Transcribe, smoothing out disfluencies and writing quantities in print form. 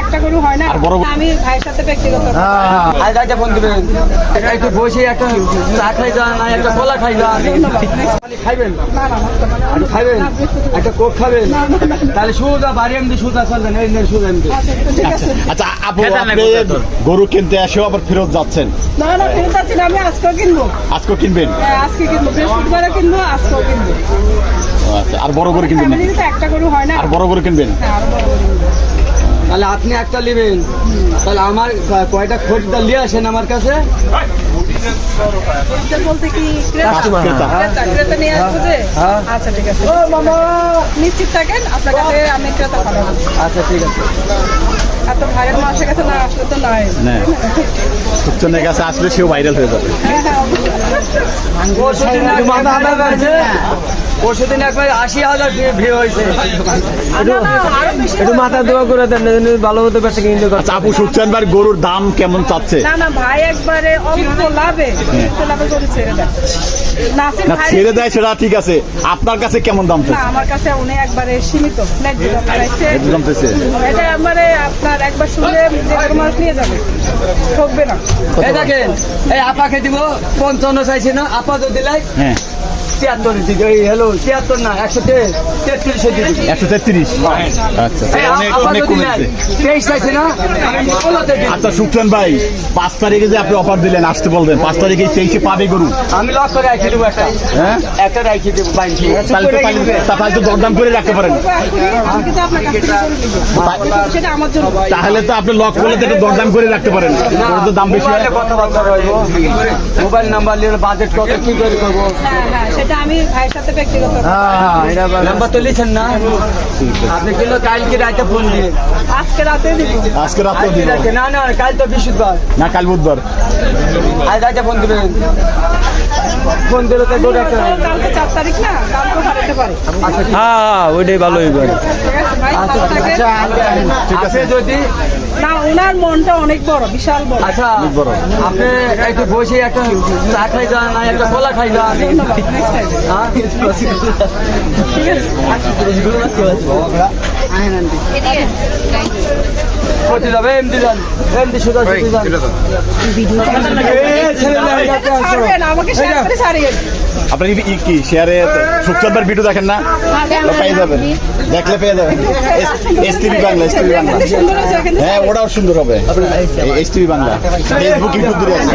একটা গরু হয় না। আমি ভাইয়ের সাথে ব্যক্তিগত ফোন দিবেন একটু বসে একটা চা খাই যান না একটা কলা খাই যান খাইবেন খাইবেন একটা কোক খাবেন তাহলে সুদা বাড়ি এমনি সুদা চলবেন এই সুদা এমনি। আচ্ছা আপু আপনি গরু কিনতে এসেও আবার ফেরত যাচ্ছেন? না ফেরত যাচ্ছি না, আমি আজকেও কিনবো। আজকেও কিনবেন? আজকে কিনবো, বৃহস্পতিবারে কিনবো, আজকেও কিনবো। আচ্ছা আর বড় গরু কিনবেন? একটা গরু হয় না। আর বড় গরু কিনবেন? তাহলে আপনি একটা নেবেন, তাহলে আমার কয়টা খরিদ্দার নিয়ে আসেন আমার কাছে। বলতে কি ক্রেতা নিয়ে আসবো যে? আচ্ছা ঠিক আছে, নিশ্চিত থাকেন, আপনার কাছে আমি ক্রেতা পাঠাবো। আচ্ছা ঠিক আছে। এত ভাইরাল মাসের কাছে না আসলে তো নয়। সুকচনের কাছে আসলে সেও ভাইরাল হয়ে যাবে। পরশুদিন একবার 80,000 ভিড় হয়েছে। একটু মাথা দোয়া করে দেন, ভালো হতে পারছে কিন্তু। আচ্ছা আপু সুকচন ভাই গরুর দাম কেমন চাচ্ছে? না ভাই একবারে অল্প লাভে গরু ছেড়ে দেয়। না ছেড়ে দেয় সেটা ঠিক আছে, আপনার কাছে কেমন দাম চাচ্ছে? আমার কাছে উনি একবারে সীমিত দাম চাইছে। এটা একবারে আপনার একবার শুনলে যে কোনো মানুষ নিয়ে যাবে, ঠকবে না। এই দেখেন, এই আপাকে দিব 55 চাইছে না, আপা তো দিলাই। হ্যাঁ 73 দিকে। হ্যালো 73 না 133 দিকে। 133। আচ্ছা অনেক অনেক কমেছে। 23 চাইছে না। আচ্ছা সুকচন ভাই 5 তারিখে যে আপনি অফার দিলেন আসতে বলবেন, 5 তারিখে 23 পাবে গরু। আমি লক করে রাখি দেবো একটা। হ্যাঁ একটা রাখি দেবো বাইনছি। তাহলে তো দরদাম করে রাখতে পারেন। সেটা আমার জন্য। তাহলে তো আপনি লক করলে তো একটু দরদাম করে রাখতে পারেন, তো দাম বেশি হয়। কথাবার্তা রইব, মোবাইল নাম্বার নিয়ে বাজেট কত কি করে করবো। হ্যাঁ সেটা আমি ভাইয়ের সাথে ব্যক্তিগত। নাম্বার তো লিখেন না আপনি, কিন্তু কালকে রাতে ফোন দিয়ে। আজকে রাতে দিব। আজকে রাতে দিব না কাল তো বৃহস্পতিবার না, কাল বুধবার। আজ রাতে ফোন দিবেন। ফোন দিলে তো গরু একটা। কালকে 4 তারিখ না, কালকে হারাতে পারে। হ্যাঁ ওইটাই ভালো হইবে। ঠিক আছে ভাই, ভালো থাকেন। ঠিক আছে যদি না ওনার মনটা অনেক বড়, বিশাল বড়। আচ্ছা আপনি একটু বসে একটা চা খাই যান না একটা কলা খাই যান। করতে যাবে এমনি যান, এমনি সোজা যান। আমাকে শেয়ার করে ছাড়িয়ে। আপনি কি শেয়ারে সুকচন ভাইয়ের ভিডিও দেখেন না? পেয়ে যাবেন, দেখলে পেয়ে যাবেন। STV Bangla, STV Bangla. হ্যাঁ ওটাও সুন্দর হবে, এসটিভি বাংলা। ফেসবুক ইউটিউব দিয়ে আছে।